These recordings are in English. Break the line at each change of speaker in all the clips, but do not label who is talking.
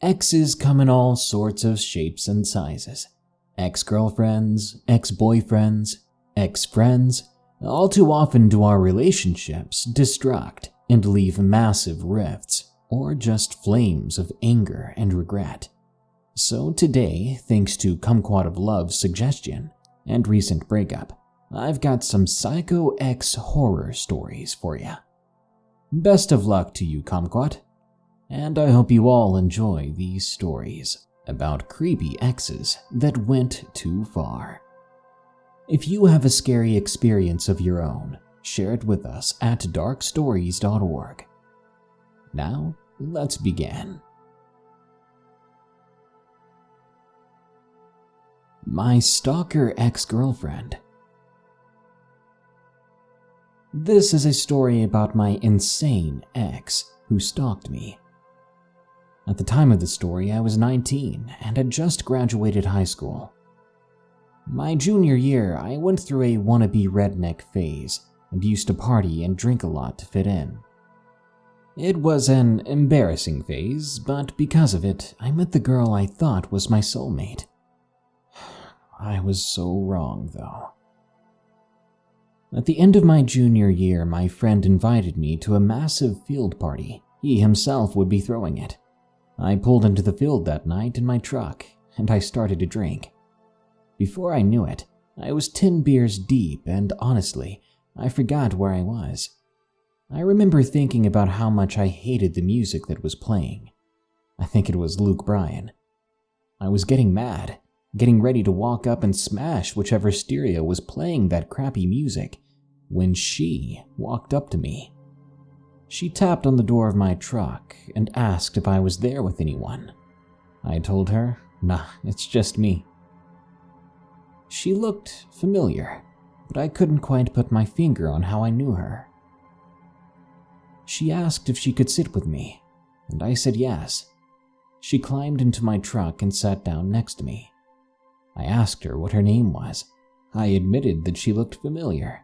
Exes come in all sorts of shapes and sizes. Ex-girlfriends, ex-boyfriends, ex-friends. All too often do our relationships destruct and leave massive rifts or just flames of anger and regret. So today, thanks to Kumquat of Love's suggestion and recent breakup, I've got some psycho ex horror stories for you. Best of luck to you, Kumquat, and I hope you all enjoy these stories about creepy exes that went too far. If you have a scary experience of your own, share it with us at darkstories.org. Now, let's begin. My Stalker Ex Girlfriend. This is a story about my insane ex who stalked me. At the time of the story, I was 19 and had just graduated high school. My junior year, I went through a wannabe redneck phase and used to party and drink a lot to fit in. It was an embarrassing phase, but because of it, I met the girl I thought was my soulmate. I was so wrong, though. At the end of my junior year, my friend invited me to a massive field party. He himself would be throwing it. I pulled into the field that night in my truck, and I started to drink. Before I knew it, I was 10 beers deep, and honestly, I forgot where I was. I remember thinking about how much I hated the music that was playing. I think it was Luke Bryan. I was getting mad, getting ready to walk up and smash whichever stereo was playing that crappy music, when she walked up to me. She tapped on the door of my truck and asked if I was there with anyone. I told her, nah, it's just me. She looked familiar, but I couldn't quite put my finger on how I knew her. She asked if she could sit with me, and I said yes. She climbed into my truck and sat down next to me. I asked her what her name was. I admitted that she looked familiar.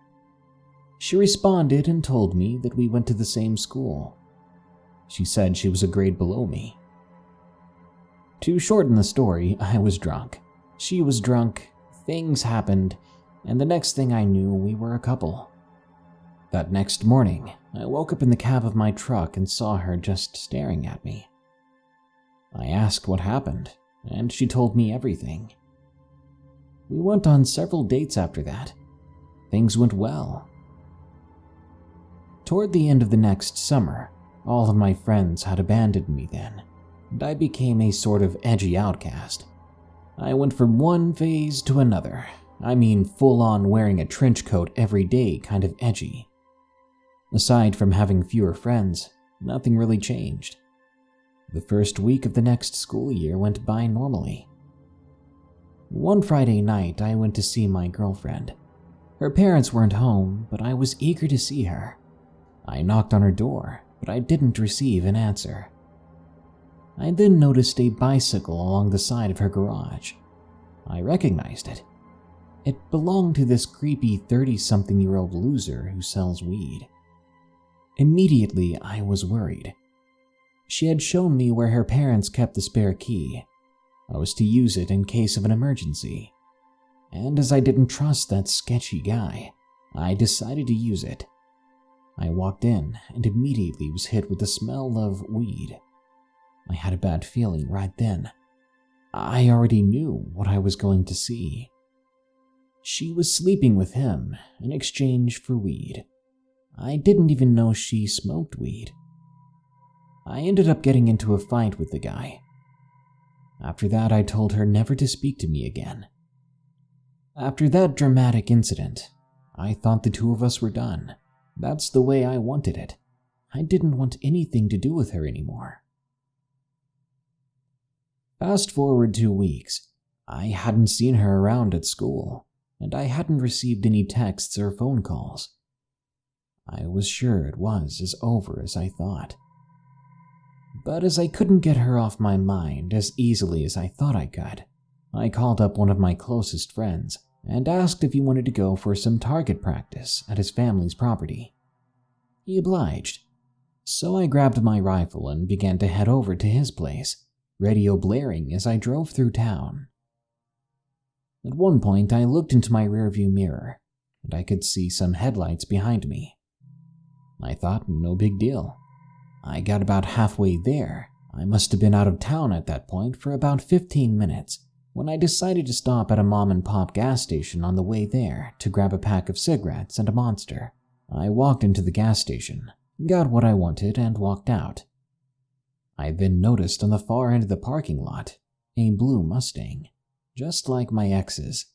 She responded and told me that we went to the same school. She said she was a grade below me. To shorten the story, I was drunk. She was drunk, things happened, and the next thing I knew, we were a couple. That next morning, I woke up in the cab of my truck and saw her just staring at me. I asked what happened, and she told me everything. We went on several dates after that. Things went well. Toward the end of the next summer, all of my friends had abandoned me then, and I became a sort of edgy outcast. I went from one phase to another. I mean, full-on wearing a trench coat every day kind of edgy. Aside from having fewer friends, nothing really changed. The first week of the next school year went by normally. One Friday night, I went to see my girlfriend. Her parents weren't home, but I was eager to see her. I knocked on her door, but I didn't receive an answer. I then noticed a bicycle along the side of her garage. I recognized it. It belonged to this creepy 30-something-year-old loser who sells weed. Immediately, I was worried. She had shown me where her parents kept the spare key. I was to use it in case of an emergency. And as I didn't trust that sketchy guy, I decided to use it. I walked in and immediately was hit with the smell of weed. I had a bad feeling right then. I already knew what I was going to see. She was sleeping with him in exchange for weed. I didn't even know she smoked weed. I ended up getting into a fight with the guy. After that, I told her never to speak to me again. After that dramatic incident, I thought the two of us were done. That's the way I wanted it. I didn't want anything to do with her anymore. Fast forward 2 weeks. I hadn't seen her around at school, and I hadn't received any texts or phone calls. I was sure it was as over as I thought. But as I couldn't get her off my mind as easily as I thought I could, I called up one of my closest friends and asked if he wanted to go for some target practice at his family's property. He obliged, so I grabbed my rifle and began to head over to his place. radio blaring as I drove through town. At one point, I looked into my rearview mirror, and I could see some headlights behind me. I thought, no big deal. I got about halfway there. I must have been out of town at that point for about 15 minutes when I decided to stop at a mom-and-pop gas station on the way there to grab a pack of cigarettes and a Monster. I walked into the gas station, got what I wanted, and walked out. I then noticed on the far end of the parking lot a blue Mustang, just like my ex's.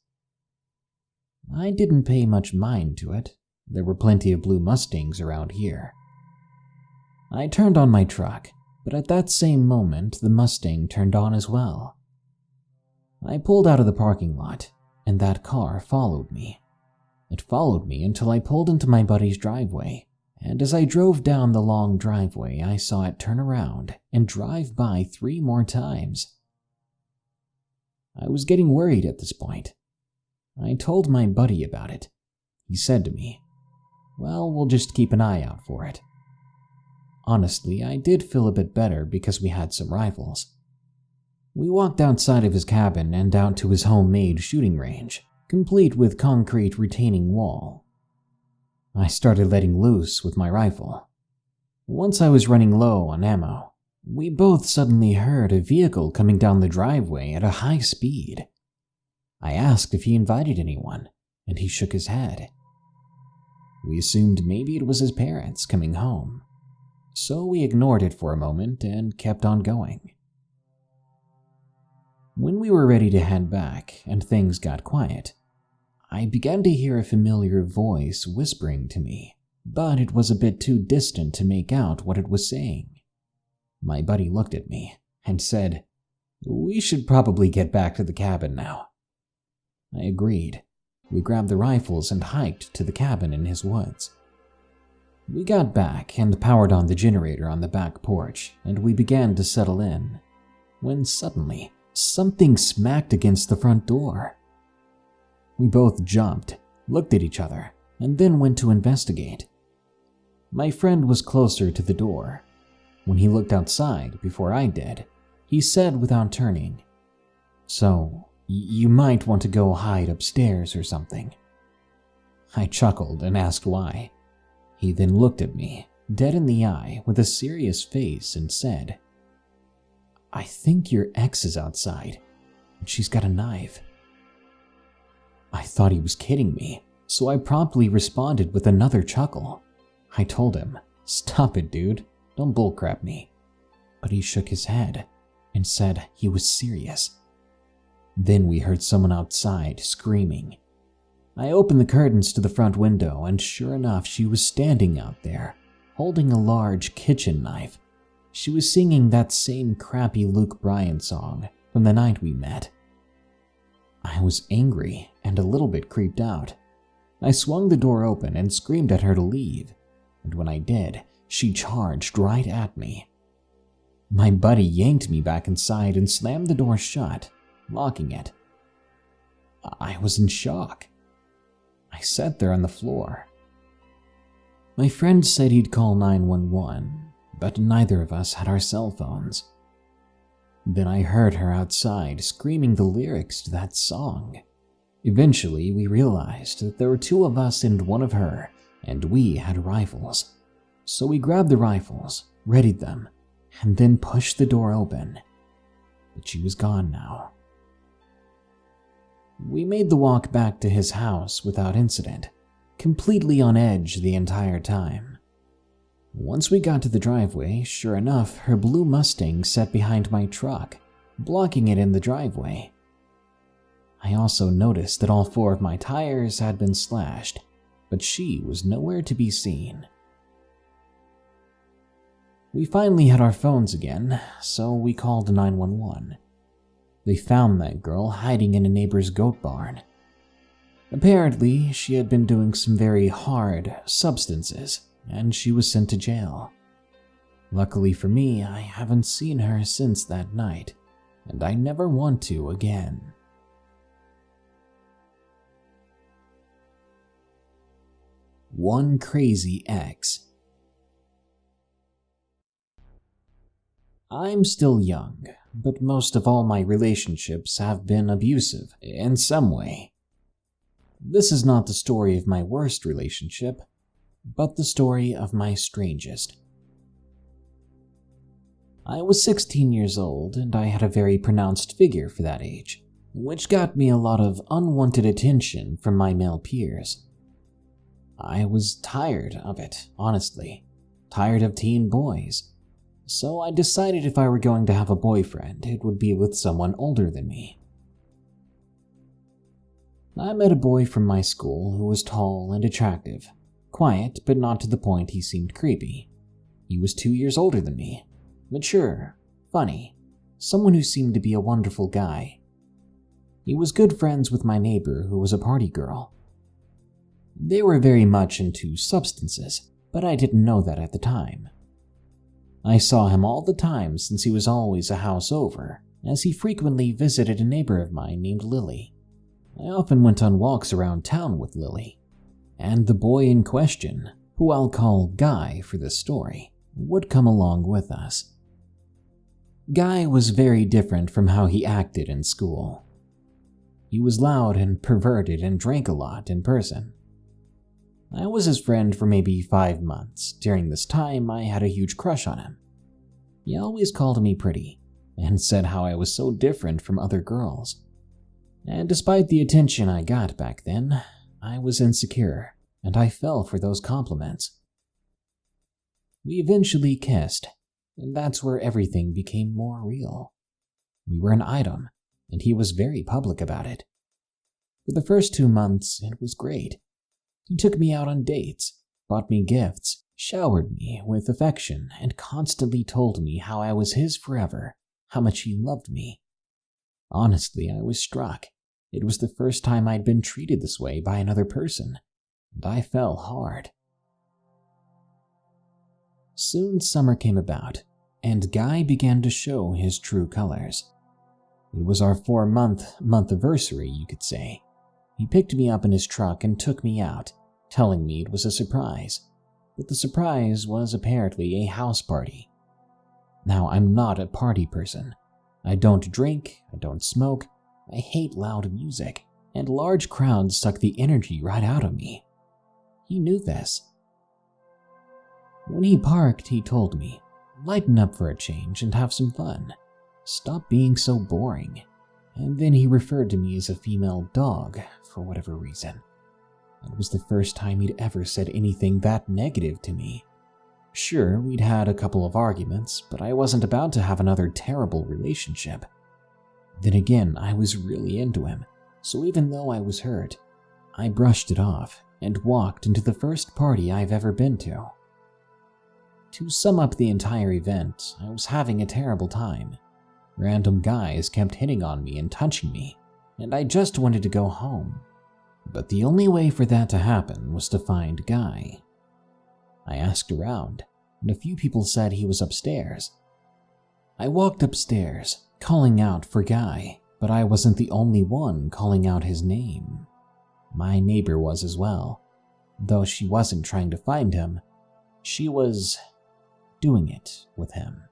I didn't pay much mind to it. There were plenty of blue Mustangs around here. I turned on my truck, but at that same moment the Mustang turned on as well. I pulled out of the parking lot, and that car followed me. It followed me until I pulled into my buddy's driveway, and as I drove down the long driveway, I saw it turn around and drive by 3 more times. I was getting worried at this point. I told my buddy about it. He said to me, "Well, we'll just keep an eye out for it." Honestly, I did feel a bit better because we had some rifles. We walked outside of his cabin and out to his homemade shooting range, complete with concrete retaining wall. I started letting loose with my rifle. Once I was running low on ammo, we both suddenly heard a vehicle coming down the driveway at a high speed. I asked if he invited anyone, and he shook his head. We assumed maybe it was his parents coming home, so we ignored it for a moment and kept on going. When we were ready to head back and things got quiet, I began to hear a familiar voice whispering to me, but it was a bit too distant to make out what it was saying. My buddy looked at me and said, "We should probably get back to the cabin now." I agreed. We grabbed the rifles and hiked to the cabin in his woods. We got back and powered on the generator on the back porch, and we began to settle in, when suddenly something smacked against the front door. We both jumped, looked at each other, and then went to investigate. My friend was closer to the door. When he looked outside before I did, he said without turning, "So, you might want to go hide upstairs or something." I chuckled and asked why. He then looked at me, dead in the eye with a serious face, and said, "I think your ex is outside, and she's got a knife." I thought he was kidding me, so I promptly responded with another chuckle. I told him, "Stop it, dude, don't bullcrap me." But he shook his head and said he was serious. Then we heard someone outside screaming. I opened the curtains to the front window, and sure enough, she was standing out there, holding a large kitchen knife. She was singing that same crappy Luke Bryan song from the night we met. I was angry and a little bit creeped out. I swung the door open and screamed at her to leave, and when I did, she charged right at me. My buddy yanked me back inside and slammed the door shut, locking it. I was in shock. I sat there on the floor. My friend said he'd call 911, but neither of us had our cell phones. Then I heard her outside screaming the lyrics to that song. Eventually, we realized that there were 2 of us and 1 of her, and we had rifles. So we grabbed the rifles, readied them, and then pushed the door open. But she was gone now. We made the walk back to his house without incident, completely on edge the entire time. Once we got to the driveway, sure enough, her blue Mustang sat behind my truck, blocking it in the driveway. I also noticed that all 4 of my tires had been slashed, but she was nowhere to be seen. We finally had our phones again, so we called 911. They found that girl hiding in a neighbor's goat barn. Apparently, she had been doing some very hard substances, and she was sent to jail. Luckily for me, I haven't seen her since that night, and I never want to again. One crazy ex. I'm still young, but most of all my relationships have been abusive in some way. This is not the story of my worst relationship, but the story of my strangest. I was 16 years old, and I had a very pronounced figure for that age, which got me a lot of unwanted attention from my male peers. I was tired of it, honestly, tired of teen boys, so I decided if I were going to have a boyfriend, it would be with someone older than me. I met a boy from my school who was tall and attractive, quiet but not to the point he seemed creepy. He was 2 years older than me, mature, funny, someone who seemed to be a wonderful guy. He was good friends with my neighbor who was a party girl. They were very much into substances, but I didn't know that at the time. I saw him all the time since he was always a house over, as he frequently visited a neighbor of mine named Lily. I often went on walks around town with Lily, and the boy in question, who I'll call Guy for this story, would come along with us. Guy was very different from how he acted in school. He was loud and perverted and drank a lot in person. I was his friend for maybe 5 months. During this time, I had a huge crush on him. He always called me pretty, and said how I was so different from other girls. And despite the attention I got back then, I was insecure, and I fell for those compliments. We eventually kissed, and that's where everything became more real. We were an item, and he was very public about it. For the first 2 months, it was great. He took me out on dates, bought me gifts, showered me with affection, and constantly told me how I was his forever, how much he loved me. Honestly, I was struck. It was the first time I'd been treated this way by another person, and I fell hard. Soon summer came about, and Guy began to show his true colors. It was our 4-month anniversary, you could say. He picked me up in his truck and took me out, telling me it was a surprise, but the surprise was apparently a house party. Now, I'm not a party person. I don't drink, I don't smoke, I hate loud music, and large crowds suck the energy right out of me. He knew this. When he parked, he told me, "Lighten up for a change and have some fun. Stop being so boring." And then he referred to me as a female dog for whatever reason. It was the first time he'd ever said anything that negative to me. Sure, we'd had a couple of arguments, but I wasn't about to have another terrible relationship. Then again, I was really into him, so even though I was hurt, I brushed it off and walked into the first party I've ever been to. To sum up the entire event, I was having a terrible time. Random guys kept hitting on me and touching me, and I just wanted to go home. But the only way for that to happen was to find Guy. I asked around, and a few people said he was upstairs. I walked upstairs, calling out for Guy, but I wasn't the only one calling out his name. My neighbor was as well. Though she wasn't trying to find him, she was doing it with him.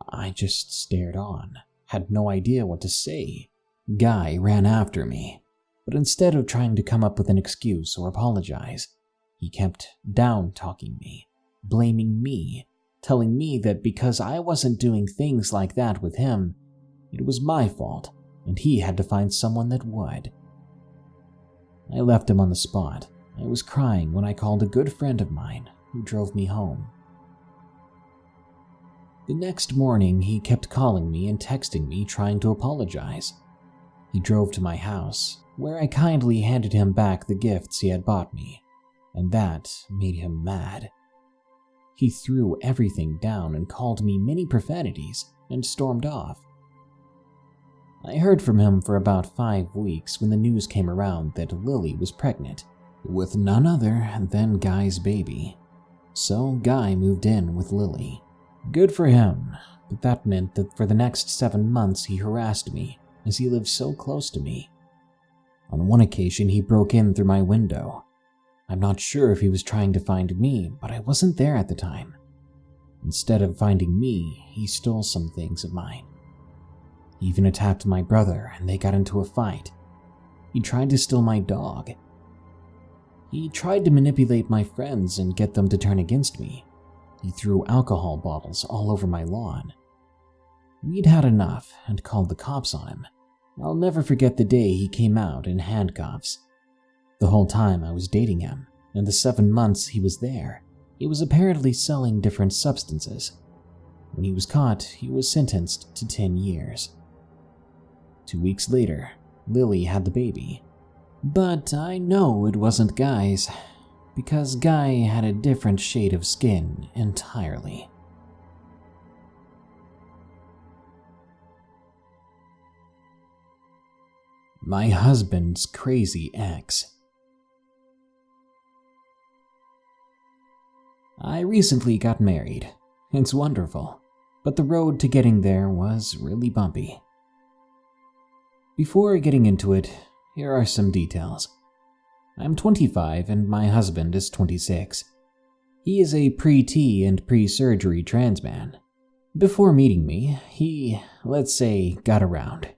I just stared on, had no idea what to say. Guy ran after me, but instead of trying to come up with an excuse or apologize, he kept down-talking me, blaming me, telling me that because I wasn't doing things like that with him, it was my fault, and he had to find someone that would. I left him on the spot. I was crying when I called a good friend of mine who drove me home. The next morning, he kept calling me and texting me trying to apologize. He drove to my house, where I kindly handed him back the gifts he had bought me, and that made him mad. He threw everything down and called me many profanities and stormed off. I heard from him for about 5 weeks when the news came around that Lily was pregnant with none other than Guy's baby. So Guy moved in with Lily. Good for him, but that meant that for the next 7 months he harassed me as he lived so close to me. On one occasion he broke in through my window. I'm not sure if he was trying to find me, but I wasn't there at the time. Instead of finding me, he stole some things of mine. He even attacked my brother and they got into a fight. He tried to steal my dog. He tried to manipulate my friends and get them to turn against me. He threw alcohol bottles all over my lawn. We'd had enough and called the cops on him. I'll never forget the day he came out in handcuffs. The whole time I was dating him, and the 7 months he was there, he was apparently selling different substances. When he was caught, he was sentenced to 10 years. 2 weeks later, Lily had the baby. But I know it wasn't Guy's, because Guy had a different shade of skin entirely. My husband's crazy ex. I recently got married. It's wonderful, but the road to getting there was really bumpy. Before getting into it, here are some details. I'm 25 and my husband is 26. He is a pre-T and pre-surgery trans man. Before meeting me, he, let's say, got around.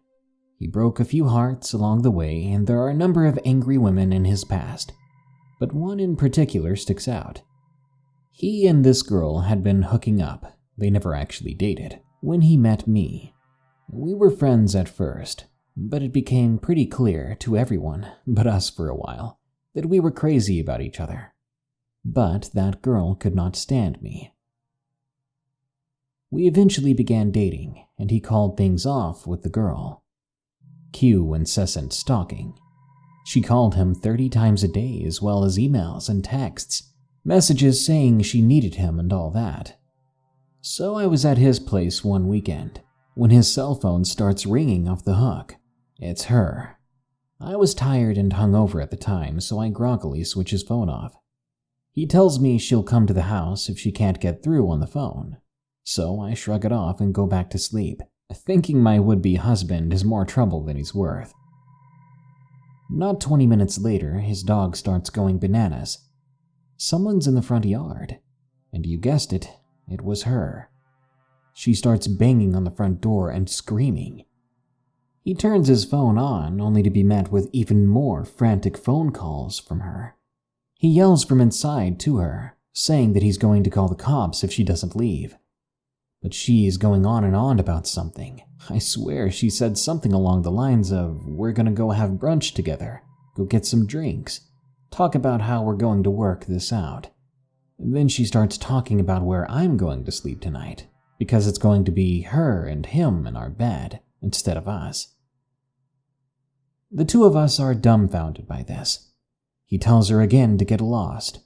He broke a few hearts along the way, and there are a number of angry women in his past, but one in particular sticks out. He and this girl had been hooking up, they never actually dated, when he met me. We were friends at first, but it became pretty clear to everyone, but us for a while, that we were crazy about each other. But that girl could not stand me. We eventually began dating, and he called things off with the girl. Cue incessant stalking. She called him 30 times a day, as well as emails and texts, messages saying she needed him and all that. So I was at his place one weekend, when his cell phone starts ringing off the hook. It's her. I was tired and hungover at the time, so I groggily switch his phone off. He tells me she'll come to the house if she can't get through on the phone. So I shrug it off and go back to sleep, thinking my would-be husband is more trouble than he's worth. Not 20 minutes later, his dog starts going bananas. Someone's in the front yard, and you guessed it, it was her. She starts banging on the front door and screaming. He turns his phone on, only to be met with even more frantic phone calls from her. He yells from inside to her, saying that he's going to call the cops if she doesn't leave. But she is going on and on about something. I swear she said something along the lines of, "We're gonna go have brunch together, go get some drinks, talk about how we're going to work this out." And then she starts talking about where I'm going to sleep tonight, because it's going to be her and him in our bed, instead of us. The two of us are dumbfounded by this. He tells her again to get lost.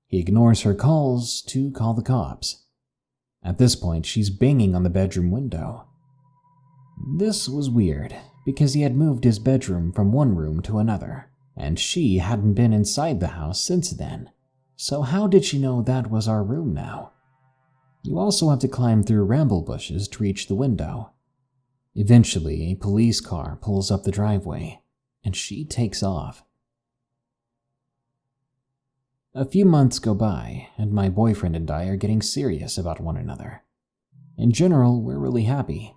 He ignores her calls to call the cops. At this point, she's banging on the bedroom window. This was weird, because he had moved his bedroom from one room to another, and she hadn't been inside the house since then. So how did she know that was our room now? You also have to climb through ramble bushes to reach the window. Eventually, a police car pulls up the driveway, and she takes off. A few months go by, and my boyfriend and I are getting serious about one another. In general, we're really happy.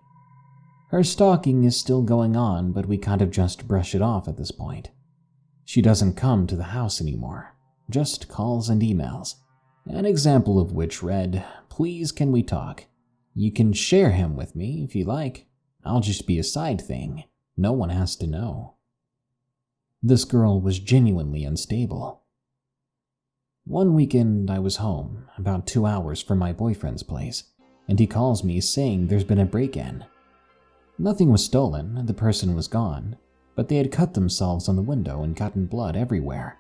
Her stalking is still going on, but we kind of just brush it off at this point. She doesn't come to the house anymore, just calls and emails. An example of which read, "Please can we talk? You can share him with me if you like. I'll just be a side thing. No one has to know." This girl was genuinely unstable. One weekend I was home, about 2 hours from my boyfriend's place, and he calls me saying there's been a break-in. Nothing was stolen, the person was gone, but they had cut themselves on the window and gotten blood everywhere.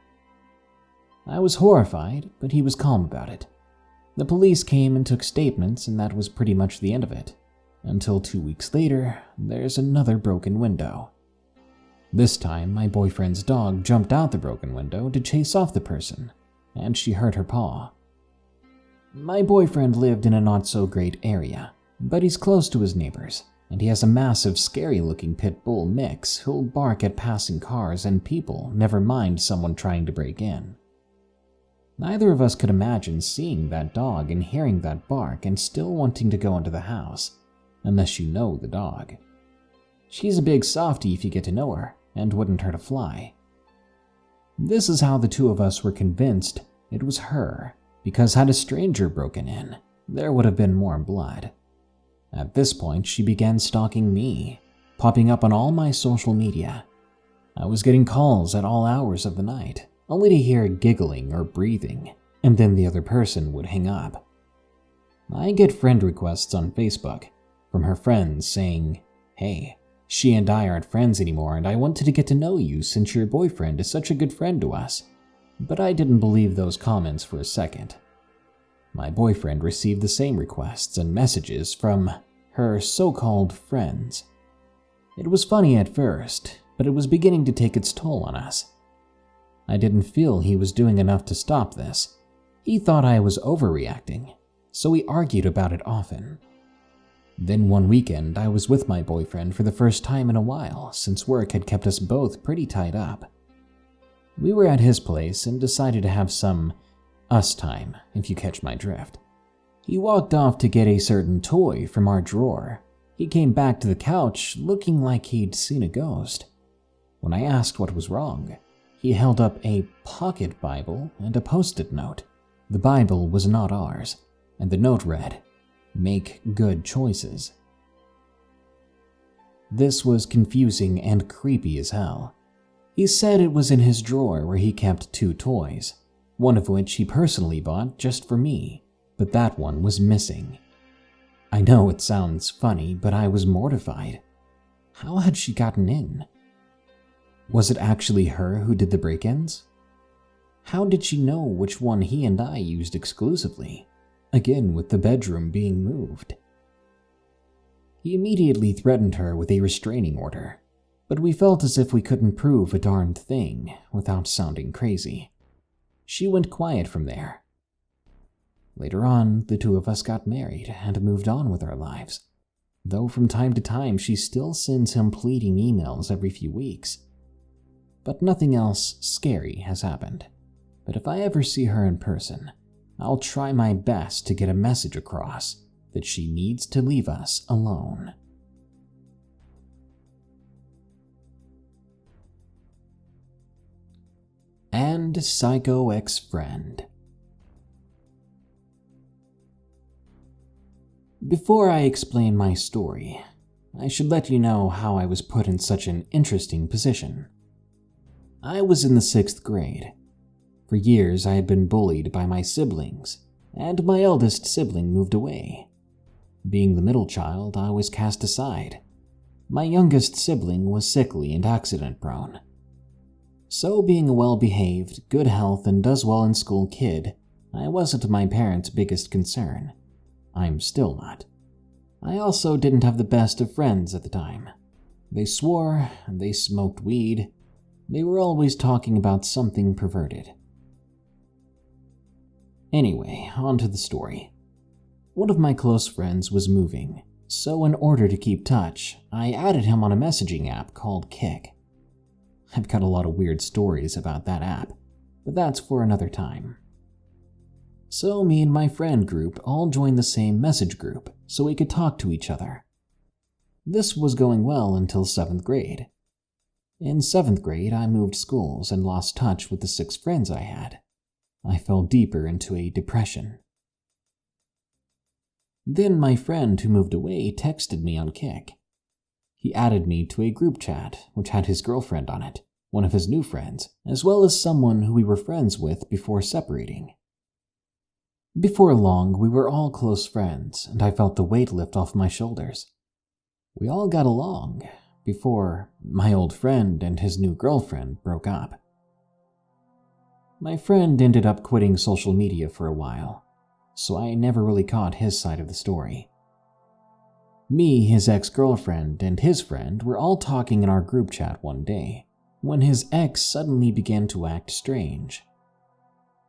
I was horrified, but he was calm about it. The police came and took statements, and that was pretty much the end of it. Until 2 weeks later, there's another broken window. This time, my boyfriend's dog jumped out the broken window to chase off the person, and she hurt her paw. My boyfriend lived in a not-so-great area, but he's close to his neighbors, and he has a massive, scary-looking pit bull mix who'll bark at passing cars and people, never mind someone trying to break in. Neither of us could imagine seeing that dog and hearing that bark and still wanting to go into the house, unless you know the dog. She's a big softie if you get to know her, and wouldn't hurt a fly. This is how the two of us were convinced it was her, because had a stranger broken in, there would have been more blood. At this point, she began stalking me, popping up on all my social media. I was getting calls at all hours of the night, only to hear giggling or breathing, and then the other person would hang up. I get friend requests on Facebook from her friends saying, "Hey, she and I aren't friends anymore and I wanted to get to know you since your boyfriend is such a good friend to us." But I didn't believe those comments for a second. My boyfriend received the same requests and messages from her so-called friends. It was funny at first, but it was beginning to take its toll on us. I didn't feel he was doing enough to stop this. He thought I was overreacting, so we argued about it often. Then one weekend, I was with my boyfriend for the first time in a while since work had kept us both pretty tied up. We were at his place and decided to have some us time, if you catch my drift. He walked off to get a certain toy from our drawer. He came back to the couch looking like he'd seen a ghost. When I asked what was wrong, he held up a pocket Bible and a post-it note. The Bible was not ours, and the note read, "Make good choices." This was confusing and creepy as hell. He said it was in his drawer where he kept 2 toys, one of which he personally bought just for me, but that one was missing. I know it sounds funny, but I was mortified. How had she gotten in? Was it actually her who did the break-ins? How did she know which one he and I used exclusively? Again, with the bedroom being moved. He immediately threatened her with a restraining order, but we felt as if we couldn't prove a darned thing without sounding crazy. She went quiet from there. Later on, the two of us got married and moved on with our lives, though from time to time she still sends him pleading emails every few weeks. But nothing else scary has happened. But if I ever see her in person, I'll try my best to get a message across that she needs to leave us alone. And Psycho Ex-Friend. Before I explain my story, I should let you know how I was put in such an interesting position. I was in the 6th grade. For years I had been bullied by my siblings, and my eldest sibling moved away. Being the middle child, I was cast aside. My youngest sibling was sickly and accident-prone. So being a well-behaved, good health, and does well in school kid, I wasn't my parents' biggest concern. I'm still not. I also didn't have the best of friends at the time. They swore, they smoked weed, they were always talking about something perverted. Anyway, on to the story. One of my close friends was moving, so in order to keep touch, I added him on a messaging app called Kik. I've got a lot of weird stories about that app, but that's for another time. So me and my friend group all joined the same message group so we could talk to each other. This was going well until 7th grade. In 7th grade, I moved schools and lost touch with the 6 friends I had. I fell deeper into a depression. Then my friend who moved away texted me on Kik. He added me to a group chat which had his girlfriend on it, one of his new friends, as well as someone who we were friends with before separating. Before long, we were all close friends, and I felt the weight lift off my shoulders. We all got along before my old friend and his new girlfriend broke up. My friend ended up quitting social media for a while, so I never really caught his side of the story. Me, his ex-girlfriend, and his friend were all talking in our group chat one day, when his ex suddenly began to act strange.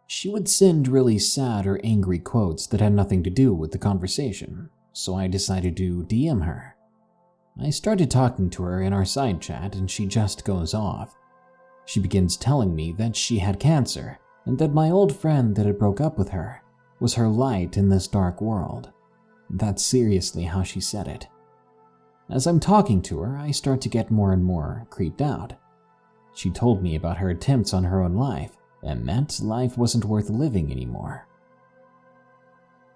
She would send really sad or angry quotes that had nothing to do with the conversation, so I decided to DM her. I started talking to her in our side chat and she just goes off. She begins telling me that she had cancer and that my old friend that had broke up with her was her light in this dark world. That's seriously how she said it. As I'm talking to her, I start to get more and more creeped out. She told me about her attempts on her own life, and that life wasn't worth living anymore.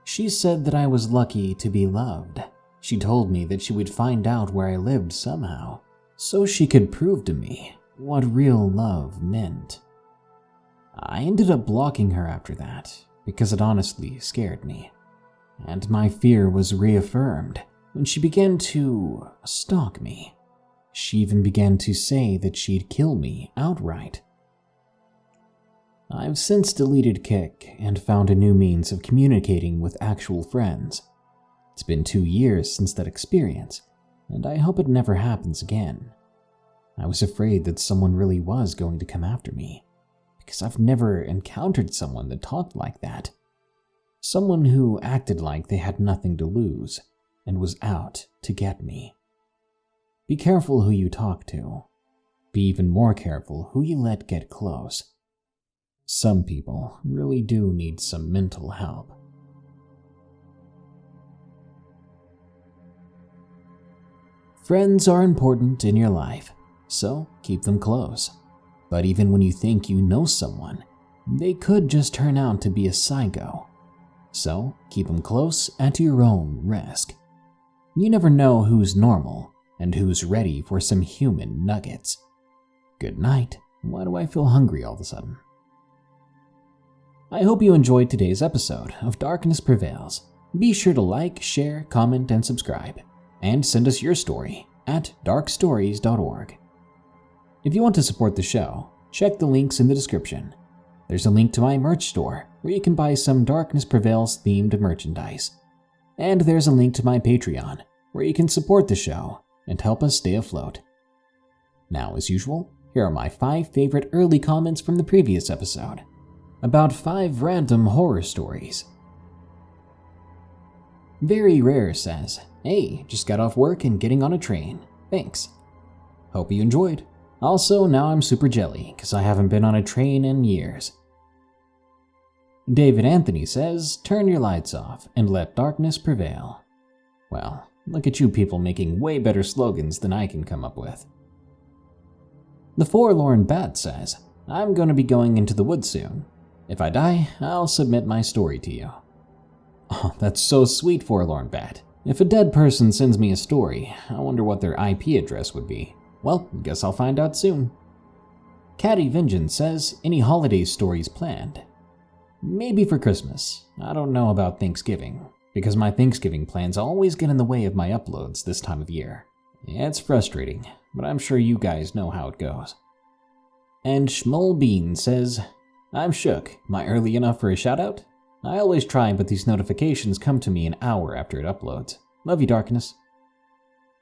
She said that I was lucky to be loved. She told me that she would find out where I lived somehow, so she could prove to me what real love meant. I ended up blocking her after that, because it honestly scared me. And my fear was reaffirmed when she began to stalk me. She even began to say that she'd kill me outright. I've since deleted Kik and found a new means of communicating with actual friends. It's been 2 years since that experience, and I hope it never happens again. I was afraid that someone really was going to come after me, because I've never encountered someone that talked like that. Someone who acted like they had nothing to lose and was out to get me. Be careful who you talk to. Be even more careful who you let get close. Some people really do need some mental help. Friends are important in your life, so keep them close. But even when you think you know someone, they could just turn out to be a psycho. So keep them close at your own risk. You never know who's normal and who's ready for some human nuggets. Good night. Why do I feel hungry all of a sudden? I hope you enjoyed today's episode of Darkness Prevails. Be sure to like, share, comment, and subscribe. And send us your story at darkstories.org. If you want to support the show, check the links in the description. There's a link to my merch store where you can buy some Darkness Prevails themed merchandise. And there's a link to my Patreon where you can support the show and help us stay afloat. Now, as usual, here are my 5 favorite early comments from the previous episode about 5 random horror stories. Very Rare says, "Hey, just got off work and getting on a train. Thanks. Hope you enjoyed. Also, now I'm super jelly because I haven't been on a train in years." David Anthony says, "Turn your lights off and let darkness prevail." Well, look at you people making way better slogans than I can come up with. The Forlorn Bat says, "I'm going to be going into the woods soon. If I die, I'll submit my story to you." Oh, that's so sweet, Forlorn Bat. If a dead person sends me a story, I wonder what their IP address would be. Well, guess I'll find out soon. Catty Vengeance says, "Any holiday stories planned?" Maybe for Christmas. I don't know about Thanksgiving, because my Thanksgiving plans always get in the way of my uploads this time of year. It's frustrating, but I'm sure you guys know how it goes. And Schmull Bean says, "I'm shook. Am I early enough for a shoutout? I always try, but these notifications come to me an hour after it uploads. Love you, Darkness."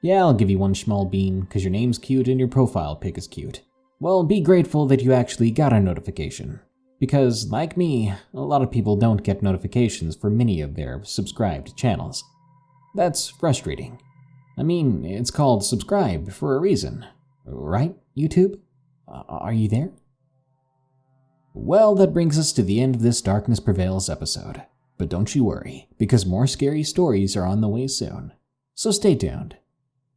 Yeah, I'll give you one, Schmull Bean, because your name's cute and your profile pic is cute. Well, be grateful that you actually got a notification. Because, like me, a lot of people don't get notifications for many of their subscribed channels. That's frustrating. I mean, it's called subscribe for a reason. Right, YouTube? Are you there? Well, that brings us to the end of this Darkness Prevails episode. But don't you worry, because more scary stories are on the way soon. So stay tuned.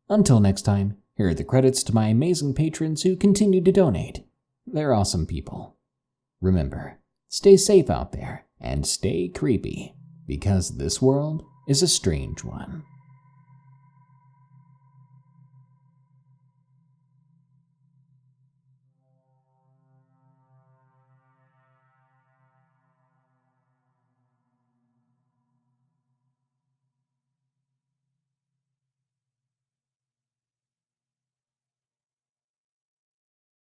Until next time, here are the credits to my amazing patrons who continue to donate. They're awesome people. Remember, stay safe out there and stay creepy, because this world is a strange one.